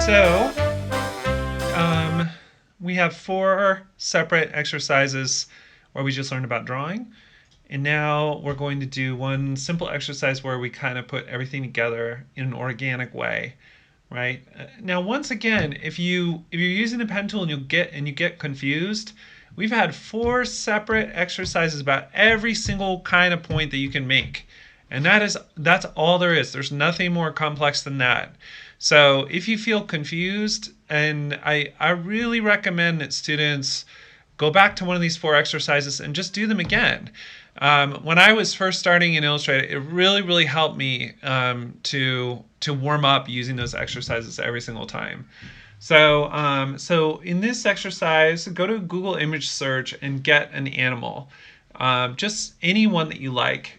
So we have 4 separate exercises where we just learned about drawing. And now we're going to do one simple exercise where we kind of put everything together in an organic way, right? Now, once again, if you're using a pen tool and you get confused, we've had 4 separate exercises about every single kind of point that you can make. And that's all there is. There's nothing more complex than that. So if you feel confused, and I really recommend that students go back to one of these 4 exercises and just do them again. When I was first starting in Illustrator, it really helped me to warm up using those exercises every single time. So in this exercise, go to Google image search and get an animal, just any one that you like.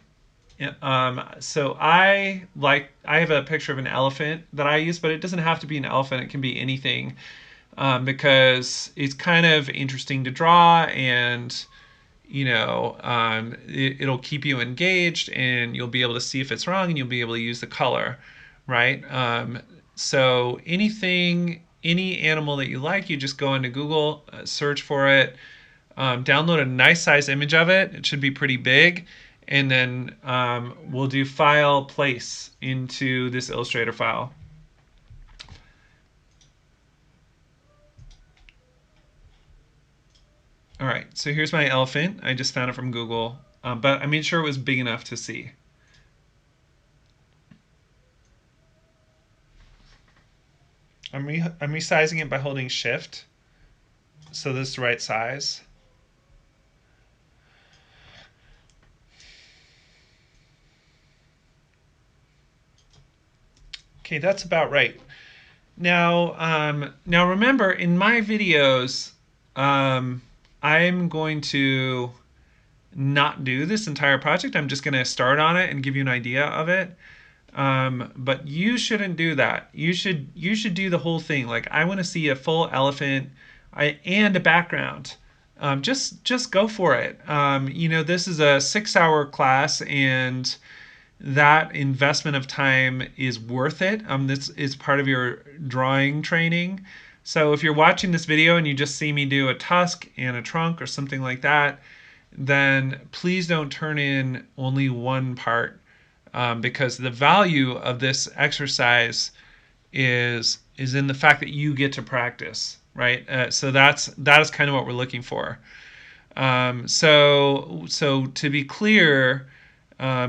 So I have a picture of an elephant that I use, but it doesn't have to be an elephant. It can be anything, because it's kind of interesting to draw, and it'll keep you engaged, and you'll be able to see if it's wrong, and you'll be able to use the color, right? So any animal that you like, you just go into Google, search for it, download a nice size image of it. It should be pretty big. And then we'll do file place into this Illustrator file. All right, so here's my elephant. I just found it from Google, but I made sure it was big enough to see. I'm resizing it by holding Shift, so this is the right size. Okay, that's about right. Now remember, in my videos, I'm going to not do this entire project. I'm just going to start on it and give you an idea of it. But you shouldn't do that. You should do the whole thing. Like, I want to see a full elephant and a background. Just go for it. This is a 6-hour class, and that investment of time is worth it. This is part of your drawing training. So if you're watching this video and you just see me do a tusk and a trunk or something like that, then please don't turn in only one part, because the value of this exercise is in the fact that you get to practice, right? So that is kind of what we're looking for. So to be clear,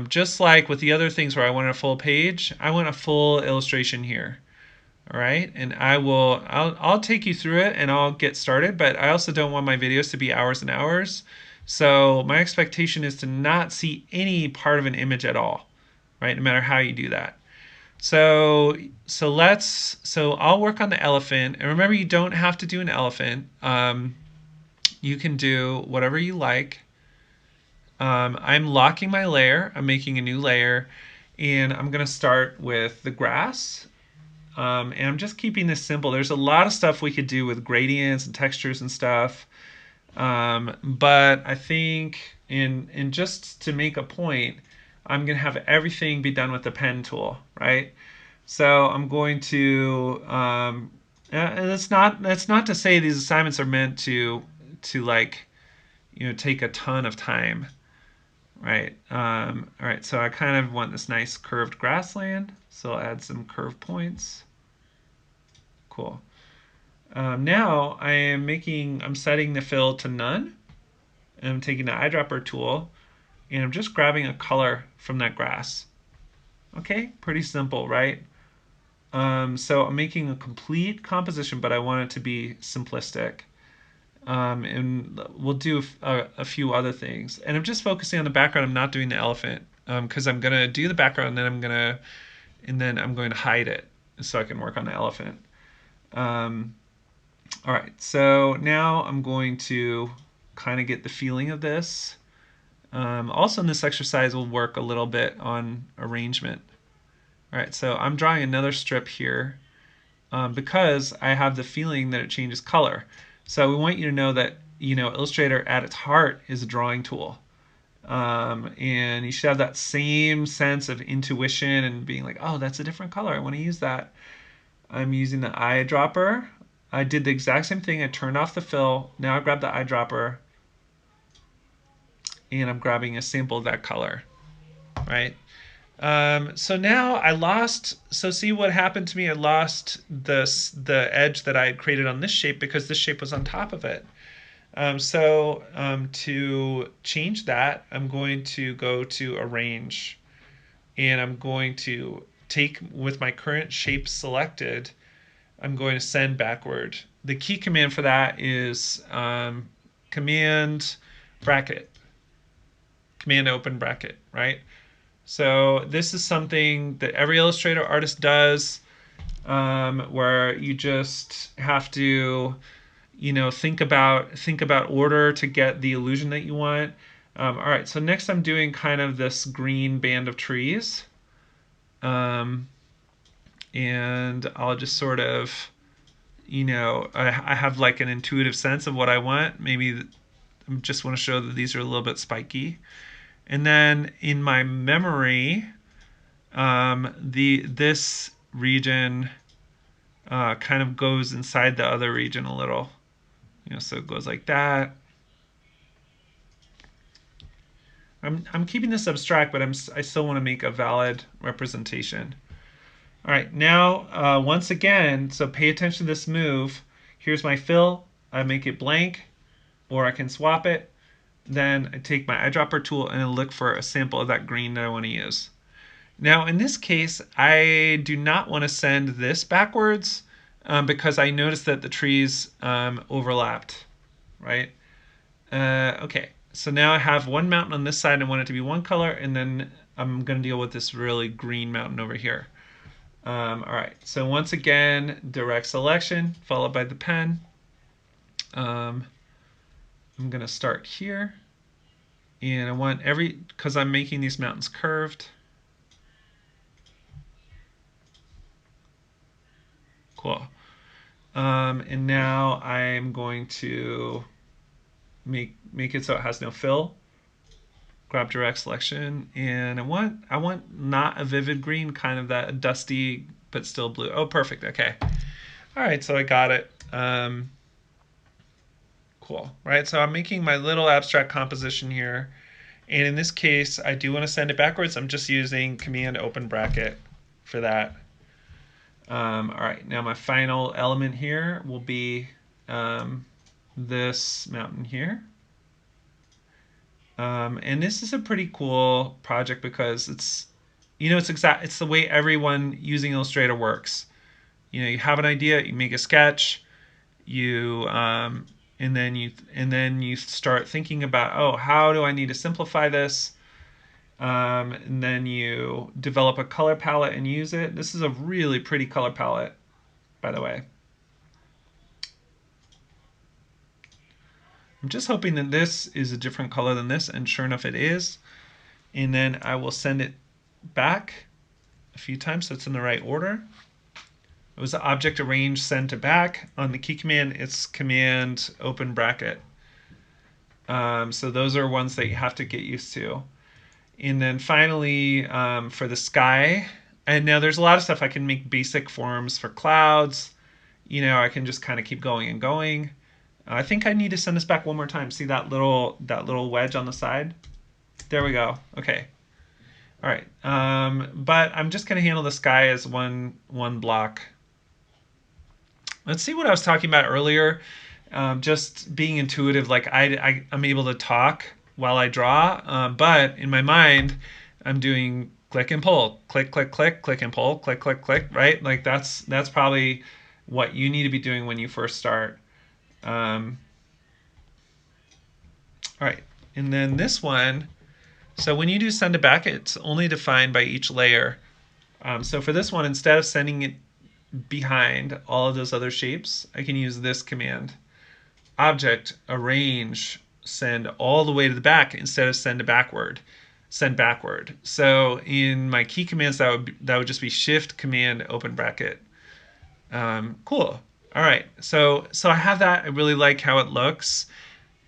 just like with the other things where I want a full page, I want a full illustration here. All right, and I'll take you through it and I'll get started, but I also don't want my videos to be hours and hours. So my expectation is to not see any part of an image at all, right? No matter how you do that. So I'll work on the elephant, and remember, you don't have to do an elephant. You can do whatever you like. I'm locking my layer. I'm making a new layer, and I'm going to start with the grass. And I'm just keeping this simple. There's a lot of stuff we could do with gradients and textures and stuff. But I think in just to make a point, I'm going to have everything be done with the pen tool, right? So I'm going to, and that's not to say these assignments are meant to like, take a ton of time, right? All right, so I kind of want this nice curved grassland, so I'll add some curve points. Cool. Now I'm setting the fill to none, and I'm taking the eyedropper tool, and I'm just grabbing a color from that grass. Okay, pretty simple, right? So I'm making a complete composition, but I want it to be simplistic. And we'll do a few other things. And I'm just focusing on the background. I'm not doing the elephant, because I'm gonna do the background, and then I'm going to hide it so I can work on the elephant. All right, so now I'm going to kind of get the feeling of this. Also in this exercise, we'll work a little bit on arrangement. All right, so I'm drawing another strip here, because I have the feeling that it changes color. So we want you to know that Illustrator at its heart is a drawing tool. And you should have that same sense of intuition and being like, oh, that's a different color, I want to use that. I'm using the eyedropper. I did the exact same thing. I turned off the fill. Now I grab the eyedropper and I'm grabbing a sample of that color, right? So now I lost, so see what happened to me? I lost the edge that I had created on this shape because this shape was on top of it. To change that, I'm going to go to Arrange, and I'm going to take, with my current shape selected, I'm going to send backward. The key command for that is command bracket, command open bracket, right? So this is something that every Illustrator artist does, where you just have to, think about order to get the illusion that you want. All right, so next I'm doing kind of this green band of trees, and I'll just sort of, I have like an intuitive sense of what I want. Maybe I just want to show that these are a little bit spiky. And then in my memory, this region kind of goes inside the other region a little. So it goes like that. I'm keeping this abstract, but I still want to make a valid representation. All right, now once again, so pay attention to this move. Here's my fill. I make it blank, or I can swap it. Then I take my eyedropper tool and I look for a sample of that green that I want to use. Now in this case, I do not want to send this backwards because I noticed that the trees overlapped, right? Okay, so now I have one mountain on this side and I want it to be one color, and then I'm going to deal with this really green mountain over here. All right, so once again, direct selection followed by the pen. I'm going to start here, and I want because I'm making these mountains curved. Cool. And now I'm going to make it so it has no fill. Grab direct selection, and I want not a vivid green, kind of that dusty but still blue. Oh, perfect. Okay. All right, so I got it. Cool. Right, so I'm making my little abstract composition here, and in this case, I do want to send it backwards. I'm just using command open bracket for that. All right, now my final element here will be this mountain here. And this is a pretty cool project because it's the way everyone using Illustrator works. You have an idea, you make a sketch, and then you start thinking about, oh, how do I need to simplify this? And then you develop a color palette and use it. This is a really pretty color palette, by the way. I'm just hoping that this is a different color than this, and sure enough it is. And then I will send it back a few times so it's in the right order. It was the object arrange send to back. On the key command, it's command open bracket. So those are ones that you have to get used to. And then finally, for the sky, and now there's a lot of stuff. I can make basic forms for clouds. I can just kind of keep going and going. I think I need to send this back one more time. See that little wedge on the side? There we go. Okay. All right. But I'm just going to handle the sky as one block. Let's see what I was talking about earlier. Just being intuitive, like I'm able to talk while I draw, but in my mind, I'm doing click and pull, click, click, click, click and pull, click, click, click, right? Like that's probably what you need to be doing when you first start. All right, and then this one, so when you do send it back, it's only defined by each layer. So for this one, instead of sending it behind all of those other shapes, I can use this command. Object, arrange, send all the way to the back instead of send backward. So in my key commands, that would just be Shift Command open bracket. Cool. All right. So I have that. I really like how it looks.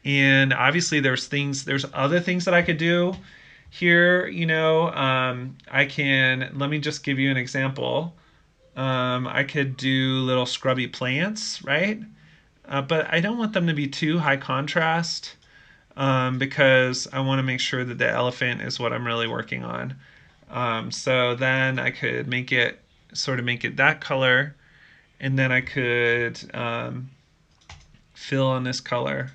And obviously there's other things that I could do here. Let me just give you an example. I could do little scrubby plants, right? But I don't want them to be too high contrast because I want to make sure that the elephant is what I'm really working on. So then I could make it make it that color, and then I could fill in this color,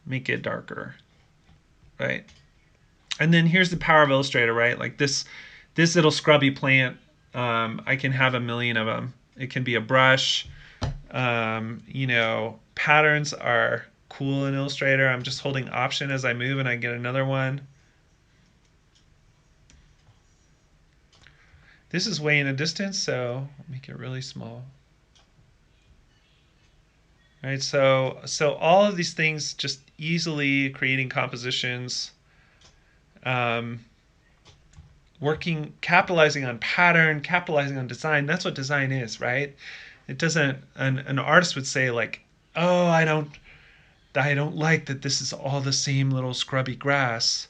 make it darker, right? And then here's the power of Illustrator, right? Like this little scrubby plant, I can have a million of them. It can be a brush. Patterns are cool in Illustrator. I'm just holding Option as I move, and I get another one. This is way in a distance, so I'll make it really small. Right, so all of these things, just easily creating compositions, um, capitalizing on pattern, capitalizing on design. That's what design is, right? It doesn't. An artist would say like, "Oh, I don't like that this is all the same little scrubby grass."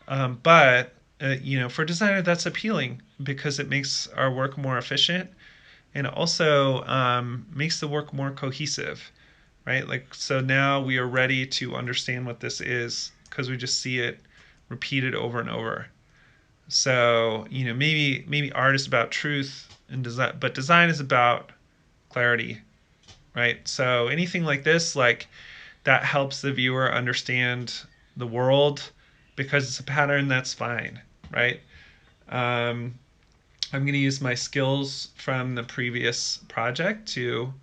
But for a designer, that's appealing because it makes our work more efficient, and it also makes the work more cohesive, right? Like, so now we are ready to understand what this is because we just see it repeated over and over. So, maybe art is about truth and design, but design is about clarity, right? So anything like this, like that helps the viewer understand the world because it's a pattern, that's fine, right? Um, I'm going to use my skills from the previous project to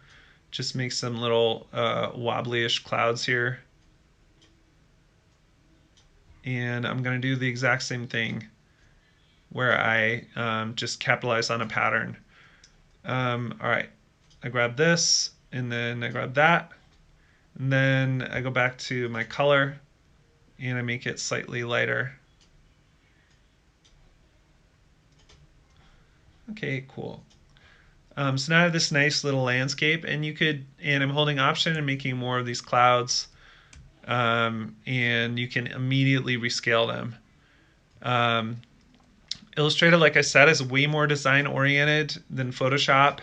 just make some little wobbly-ish clouds here. And I'm going to do the exact same thing where I just capitalize on a pattern. All right, I grab this, and then I grab that, and then I go back to my color, and I make it slightly lighter. Okay, cool. So now I have this nice little landscape, and I'm holding Option and making more of these clouds, and you can immediately rescale them. Um, Illustrator, like I said, is way more design oriented than Photoshop.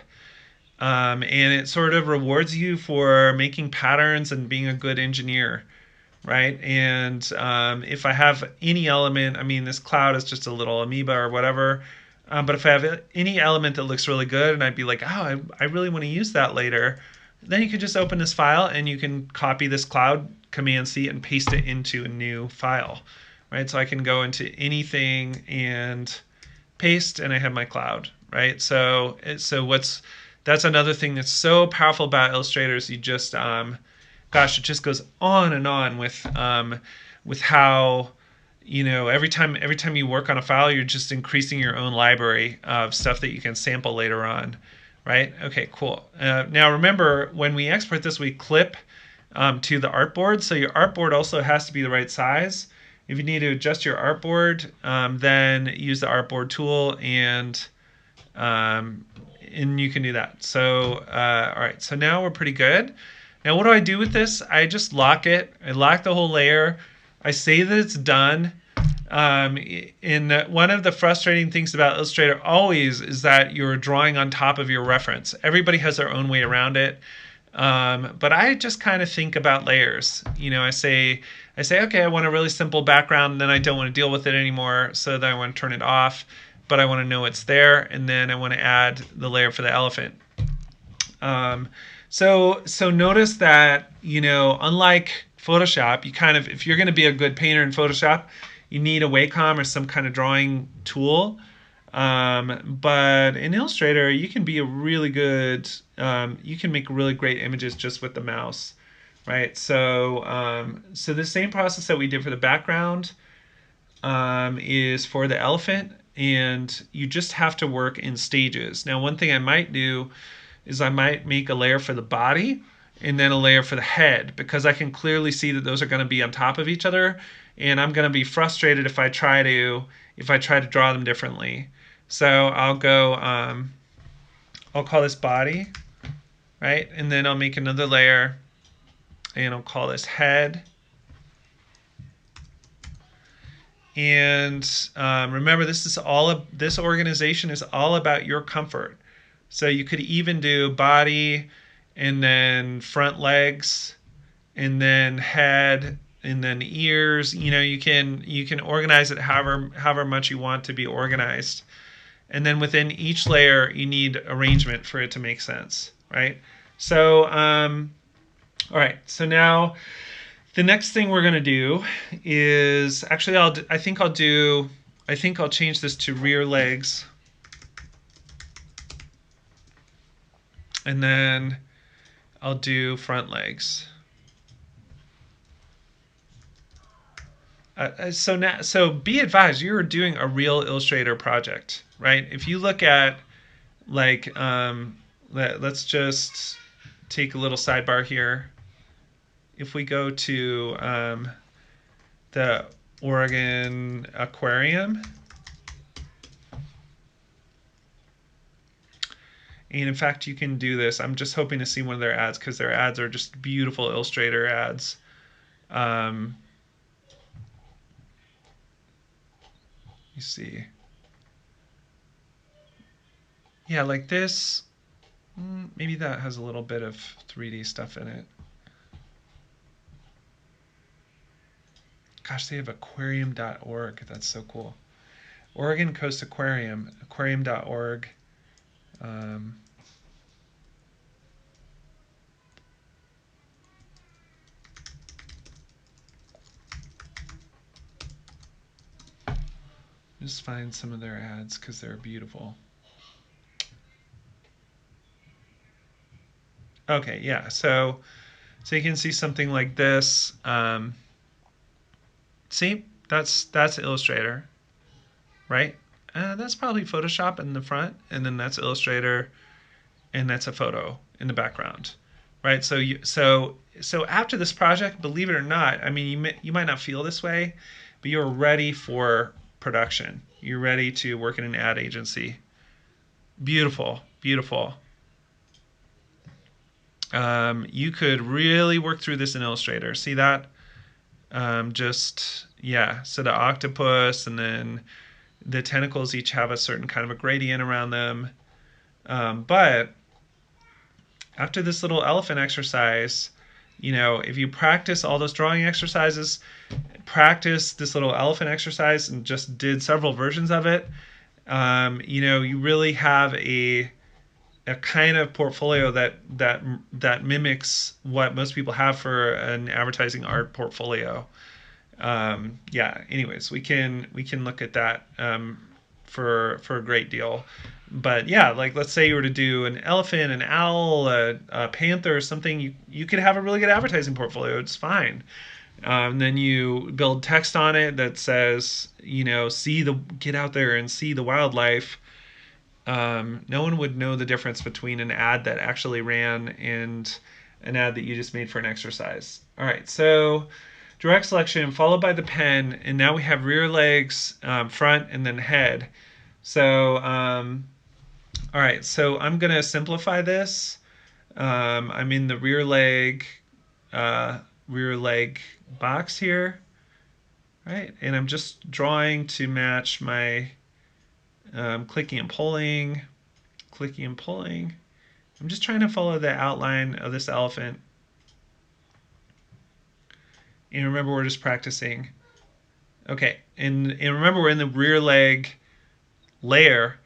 And it sort of rewards you for making patterns and being a good engineer, right? And if I have any element, I mean, this cloud is just a little amoeba or whatever. But if I have any element that looks really good and I'd be like, oh, I really want to use that later, then you could just open this file and you can copy this cloud, Command C, and paste it into a new file, right? So I can go into anything and paste, and I have my cloud, right? So that's another thing that's so powerful about Illustrator is you just it just goes on and on with how every time you work on a file, you're just increasing your own library of stuff that you can sample later on, right? Okay, cool. Now remember, when we export this, we clip to the artboard, so your artboard also has to be the right size. If you need to adjust your artboard, then use the artboard tool, and you can do that. So all right, so now we're pretty good. Now what do I do with this? I just lock it. I lock the whole layer. I say that it's done. One of the frustrating things about Illustrator always is that you're drawing on top of your reference. Everybody has their own way around it. But I just kind of think about layers. I say, okay, I want a really simple background, and then I don't want to deal with it anymore, so then I want to turn it off, but I want to know it's there, and then I want to add the layer for the elephant. So notice that, unlike Photoshop, if you're going to be a good painter in Photoshop, you need a Wacom or some kind of drawing tool. But in Illustrator, you can be a really good, you can make really great images just with the mouse, right? So the same process that we did for the background is for the elephant, and you just have to work in stages. Now, one thing I might do is I might make a layer for the body and then a layer for the head, because I can clearly see that those are going to be on top of each other, and I'm going to be frustrated if I try to draw them differently. So I'll call this body, right? And then I'll make another layer, and I'll call this head. And remember, this organization is all about your comfort, So you could even do body and then front legs and then head and then ears. You can organize it however much you want to be organized. And then within each layer you need arrangement for it to make sense, right? So all right, so now the next thing we're going to do is actually I think I'll change this to rear legs, and then I'll do front legs. So be advised, you're doing a real Illustrator project, right? If you look at like let's just take a little sidebar here. If we go to the Oregon Aquarium, and in fact you can do this. I'm just hoping to see one of their ads because their ads are just beautiful Illustrator ads. You see, yeah, like this. Maybe that has a little bit of 3D stuff in it. Gosh, they have aquarium.org. That's so cool. Oregon Coast Aquarium, aquarium.org. Um, just find some of their ads because they're beautiful. Okay, yeah. So you can see something like this. See, that's Illustrator, right? That's probably Photoshop in the front, and then that's Illustrator, and that's a photo in the background, right? So after this project, believe it or not, I mean you might not feel this way, but you're ready for production. You're ready to work in an ad agency. Beautiful, beautiful. You could really work through this in Illustrator. See that? Just yeah. So the octopus and then the tentacles each have a certain kind of a gradient around them. But after this little elephant exercise, if you practice all those drawing exercises, practice this little elephant exercise and just did several versions of it, you really have a kind of portfolio that mimics what most people have for an advertising art portfolio. Yeah. Anyways, we can look at that for a great deal. But yeah, like let's say you were to do an elephant, an owl, a panther, or something, you could have a really good advertising portfolio. It's fine. Then you build text on it that says, get out there and see the wildlife. No one would know the difference between an ad that actually ran and an ad that you just made for an exercise. All right, so direct selection followed by the pen, and now we have rear legs, front, and then head. So, all right, so I'm going to simplify this. I'm in the rear leg box here, right? And I'm just drawing to match my clicking and pulling, clicking and pulling. I'm just trying to follow the outline of this elephant. And remember, we're just practicing. Okay, and remember, we're in the rear leg layer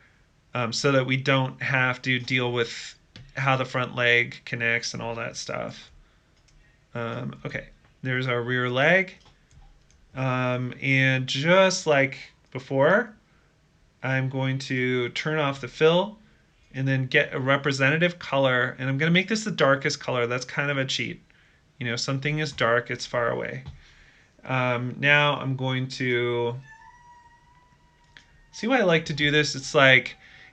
so that we don't have to deal with how the front leg connects and all that stuff. Okay, there's our rear leg. And just like before, I'm going to turn off the fill and then get a representative color. And I'm going to make this the darkest color. That's kind of a cheat. Something is dark, it's far away. Now I'm going to see why I like to do this.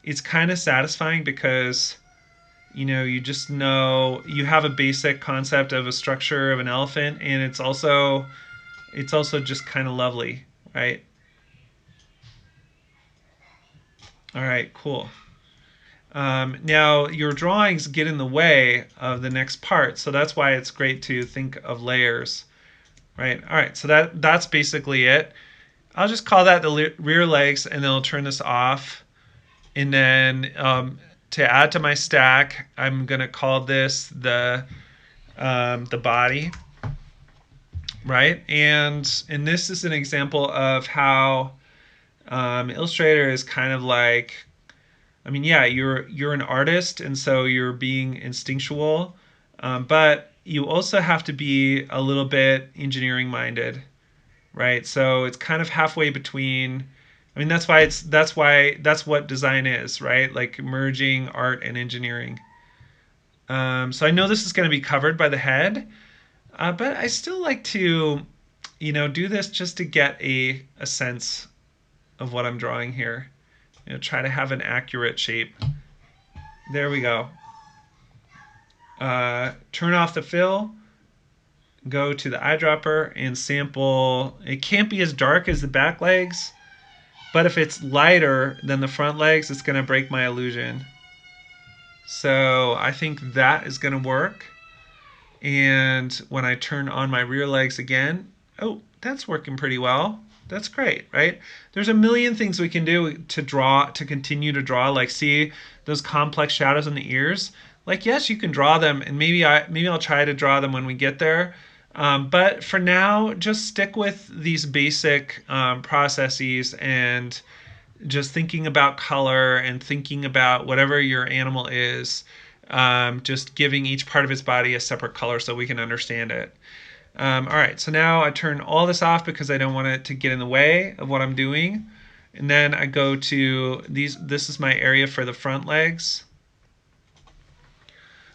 It's kind of satisfying because you just know you have a basic concept of a structure of an elephant, and it's also just kind of lovely, right? All right, cool. Now your drawings get in the way of the next part, so that's why it's great to think of layers, right? All right, so that's basically it. I'll just call that the rear legs, and then I'll turn this off. And then to add to my stack, I'm gonna call this the body, right? And this is an example of how Illustrator is kind of like, I mean, yeah, you're an artist, and so you're being instinctual, but you also have to be a little bit engineering minded, right? So it's kind of halfway between. I mean, that's what design is, right? Like merging art and engineering. So I know this is going to be covered by the head, but I still like to, do this just to get a sense of what I'm drawing here. Try to have an accurate shape. There we go. Turn off the fill, go to the eyedropper and sample. It can't be as dark as the back legs, but if it's lighter than the front legs, it's going to break my illusion. So I think that is going to work. And when I turn on my rear legs again, oh, that's working pretty well. That's great, right? There's a million things we can do to draw, to continue to draw. Like, see those complex shadows in the ears? Like, yes, you can draw them, and maybe I'll try to draw them when we get there. But for now, just stick with these basic processes and just thinking about color and thinking about whatever your animal is, just giving each part of its body a separate color so we can understand it. All right, so now I turn all this off because I don't want it to get in the way of what I'm doing. And then I go to these. This is my area for the front legs.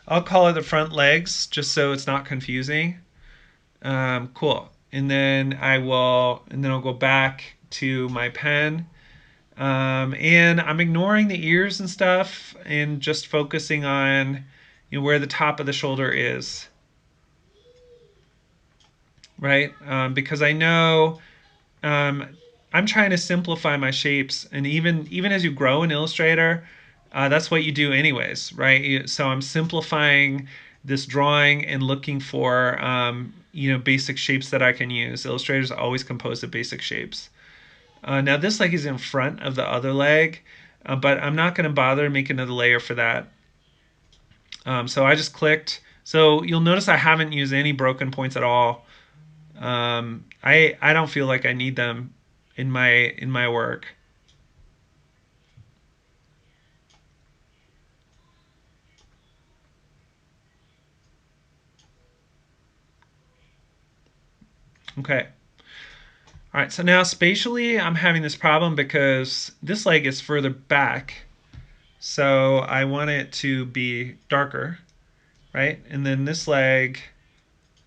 I'll call it the front legs just so it's not confusing. Cool. And then I'll go back to my pen. And I'm ignoring the ears and stuff and just focusing on where the top of the shoulder is, right? Because I know um, I'm trying to simplify my shapes, and even as you grow in Illustrator, that's what you do anyways, right? So I'm simplifying this drawing and looking for basic shapes that I can use. Illustrator is always composed of basic shapes. Now this leg is in front of the other leg, but I'm not going to bother to make another layer for that. So I just clicked. So you'll notice I haven't used any broken points at all. I don't feel like I need them in my work. Okay. All right, so now spatially I'm having this problem because this leg is further back. So I want it to be darker, right? And then this leg,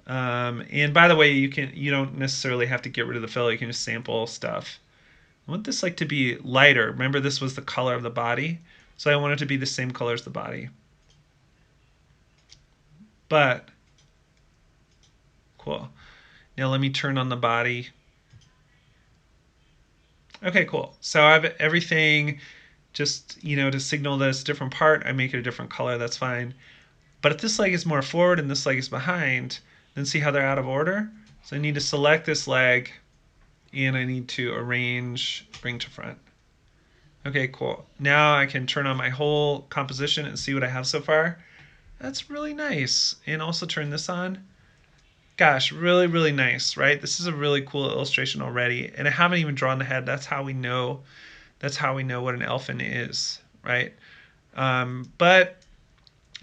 and by the way, you don't necessarily have to get rid of the fill. You can just sample stuff. I want this leg to be lighter. Remember, this was the color of the body, so I want it to be the same color as the body. But cool. Now let me turn on the body. Okay, cool. So I have everything. Just to signal that it's a different part, I make it a different color. That's fine. But if this leg is more forward and this leg is behind, then see how they're out of order? So I need to select this leg and I need to arrange, bring to front. Okay, cool. Now I can turn on my whole composition and see what I have so far. That's really nice. And also turn this on. Gosh, really, really nice, right? This is a really cool illustration already. And I haven't even drawn the head. That's how we know what an elephant is, right? But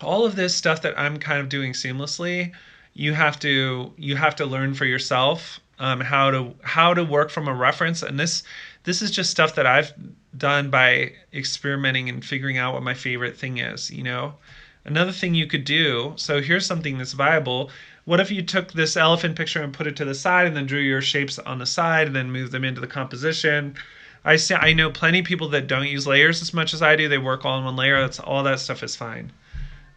all of this stuff that I'm kind of doing seamlessly, you have to learn for yourself, how to work from a reference. And this is just stuff that I've done by experimenting and figuring out what my favorite thing is. Another thing you could do. So here's something that's viable. What if you took this elephant picture and put it to the side, and then drew your shapes on the side, and then moved them into the composition? I know plenty of people that don't use layers as much as I do. They work all in one layer. All that stuff is fine.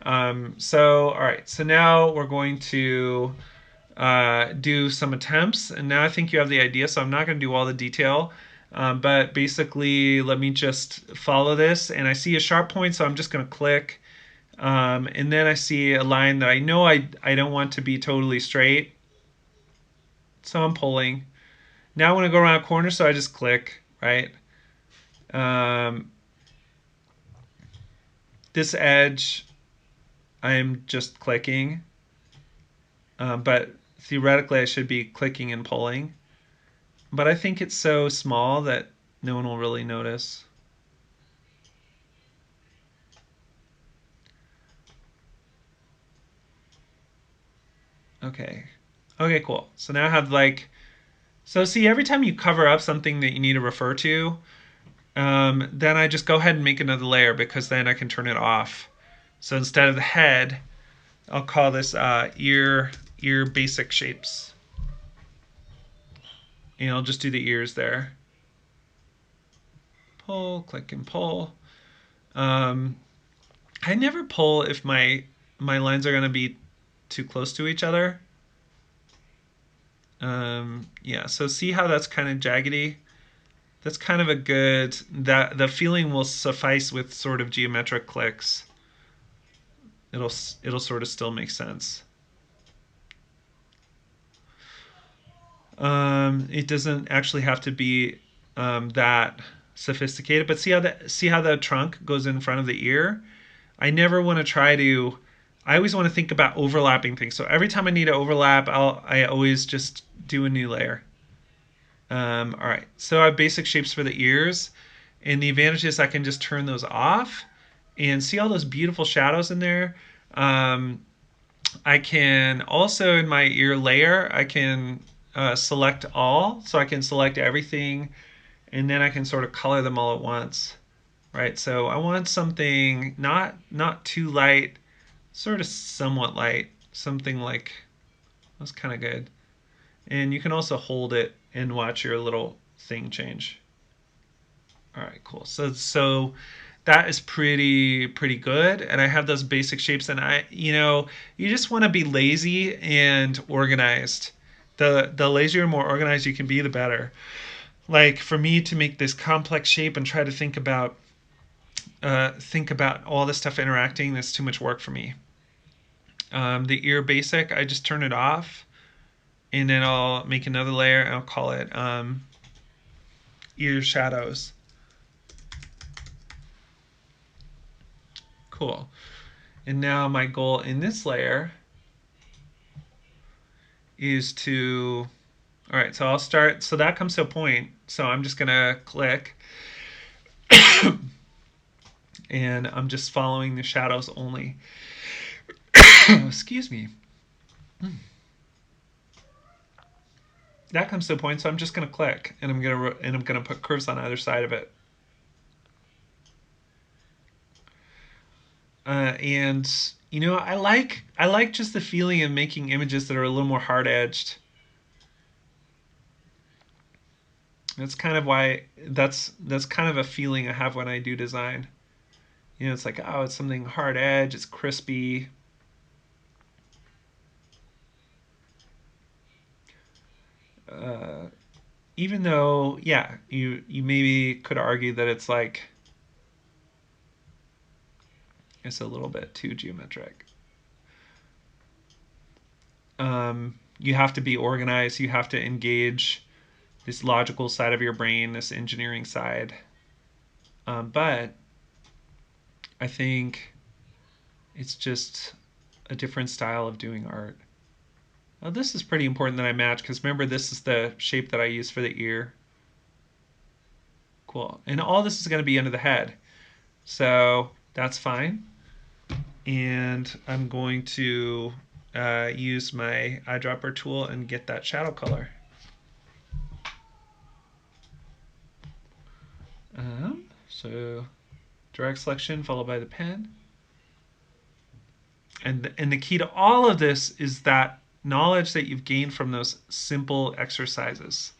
All right. So now we're going to do some attempts, and now I think you have the idea. So I'm not going to do all the detail, but basically, let me just follow this. And I see a sharp point, so I'm just going to click, and then I see a line that I know I don't want to be totally straight, so I'm pulling. Now I want to go around a corner, so I just click. Right. this edge, I'm just clicking, but theoretically I should be clicking and pulling. But I think it's so small that no one will really notice. Okay. Okay, cool. So now I have like, so see, every time you cover up something that you need to refer to, then I just go ahead and make another layer because then I can turn it off. So instead of the head, I'll call this ear basic shapes. And I'll just do the ears there. Pull, click, and pull. Um, I never pull if my lines are going to be too close to each other. Yeah, so see how that's kind of jaggedy? That's kind of a good, that the feeling will suffice with sort of geometric clicks. It'll it'll sort of still make sense. It doesn't actually have to be that sophisticated, but see how the trunk goes in front of the ear. I never want to try to. I always want to think about overlapping things. So every time I need to overlap, I always just do a new layer. All right, so I have basic shapes for the ears, and the advantage is I can just turn those off, and see all those beautiful shadows in there. Um, I can also, in my ear layer, I can select all, so I can select everything, and then I can sort of color them all at once, right? So I want something not too light, sort of somewhat light, something like that's kind of good. And you can also hold it and watch your little thing change. All right, cool. So that is pretty good. And I have those basic shapes, and you just want to be lazy and organized. The lazier and more organized you can be, the better. Like for me to make this complex shape and try to think about all this stuff interacting, that's too much work for me. The ear basic, I just turn it off, and then I'll make another layer and I'll call it ear shadows. Cool. And now my goal in this layer is to, all right, so I'll start, so that comes to a point. So I'm just gonna click and I'm just following the shadows only. Excuse me. That comes to a point, so I'm just gonna click and I'm gonna put curves on either side of it. And I like just the feeling of making images that are a little more hard edged. That's kind of why that's kind of a feeling I have when I do design. It's like, oh, it's something hard edge, it's crispy. Uh, Even though, yeah, you maybe could argue that it's a little bit too geometric. You have to be organized. You have to engage this logical side of your brain, this engineering side. But I think it's just a different style of doing art. Now, this is pretty important that I match because remember, this is the shape that I use for the ear. Cool. And all this is going to be under the head. So that's fine. And I'm going to use my eyedropper tool and get that shadow color. So direct selection followed by the pen. And the key to all of this is that knowledge that you've gained from those simple exercises,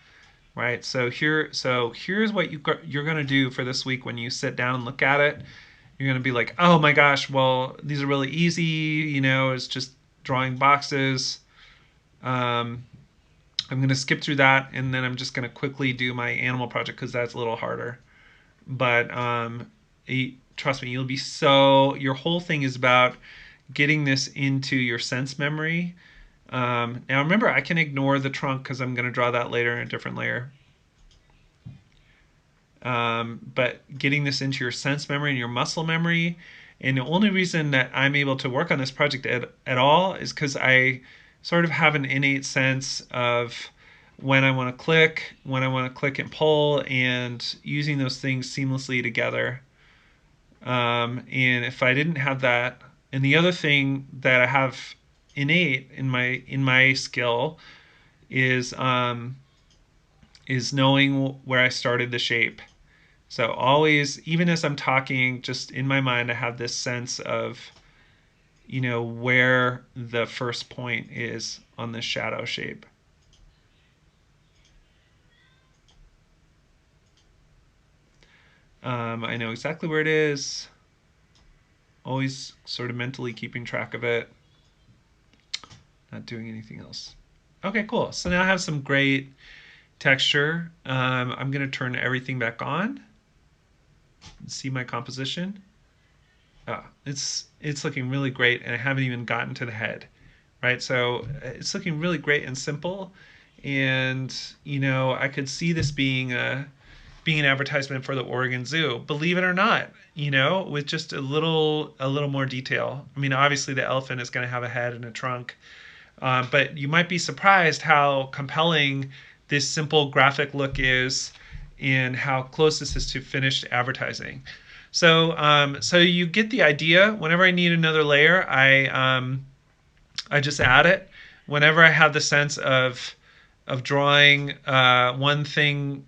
right? So here's what you're going to do for this week when you sit down and look at it. You're going to be like, oh my gosh, well, these are really easy. It's just drawing boxes. I'm going to skip through that, and then I'm just going to quickly do my animal project because that's a little harder. But trust me, your whole thing is about getting this into your sense memory. Now remember, I can ignore the trunk because I'm going to draw that later in a different layer. But getting this into your sense memory and your muscle memory, And the only reason that I'm able to work on this project at all is because I sort of have an innate sense of when I want to click, when I want to click and pull, and using those things seamlessly together. And if I didn't have that, and the other thing that I have innate in my skill is knowing where I started the shape. So always, even as I'm talking, just in my mind, I have this sense of, where the first point is on this shadow shape. I know exactly where it is. Always sort of mentally keeping track of it. Not doing anything else. Okay, cool. So now I have some great texture. I'm going to turn everything back on. See my composition. It's looking really great, and I haven't even gotten to the head, right? So it's looking really great and simple, and I could see this being an advertisement for the Oregon Zoo. Believe it or not, with just a little more detail. I mean, obviously the elephant is going to have a head and a trunk, but you might be surprised how compelling this simple graphic look is, and how close this is to finished advertising. So you get the idea. Whenever I need another layer, I just add it. Whenever I have the sense of drawing one thing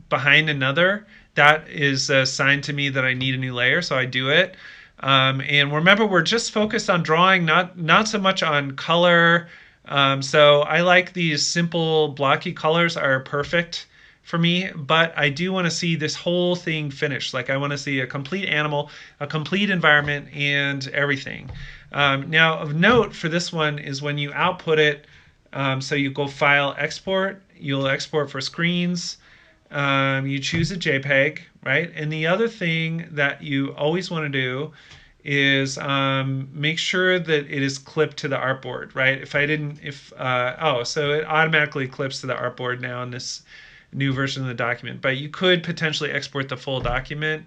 behind another, that is a sign to me that I need a new layer, so I do it. And remember, we're just focused on drawing, not so much on color. So I like these simple blocky colors are perfect for me, but I do want to see this whole thing finished. Like I want to see a complete animal, a complete environment, and everything. Now, of note for this one is when you output it, so you go File, Export, you'll export for screens. You choose a JPEG, right? And the other thing that you always want to do is make sure that it is clipped to the artboard, right? So it automatically clips to the artboard now in this new version of the document, but you could potentially export the full document.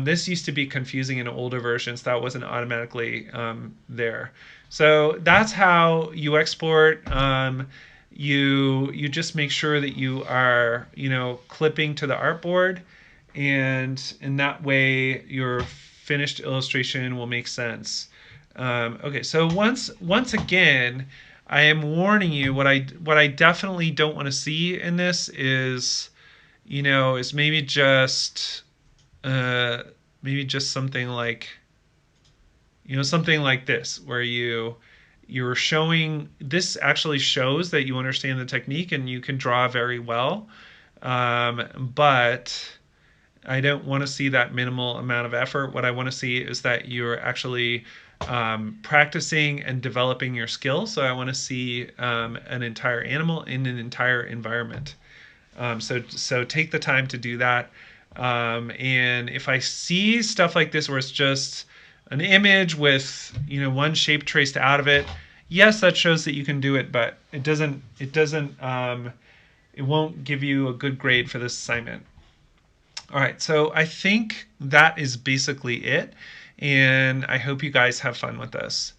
This used to be confusing in older versions. That wasn't automatically there. So that's how you export. You just make sure that you are clipping to the artboard, and in that way your finished illustration will make sense. Okay, so once again, I am warning you. What I definitely don't want to see in this is maybe just something like something like this, where you're showing. This actually shows that you understand the technique and you can draw very well, but I don't want to see that minimal amount of effort. What I want to see is that you're actually practicing and developing your skill. So I want to see an entire animal in an entire environment. So take the time to do that. And if I see stuff like this where it's just an image with one shape traced out of it, yes, that shows that you can do it, but it won't give you a good grade for this assignment. All right, so I think that is basically it, and I hope you guys have fun with this.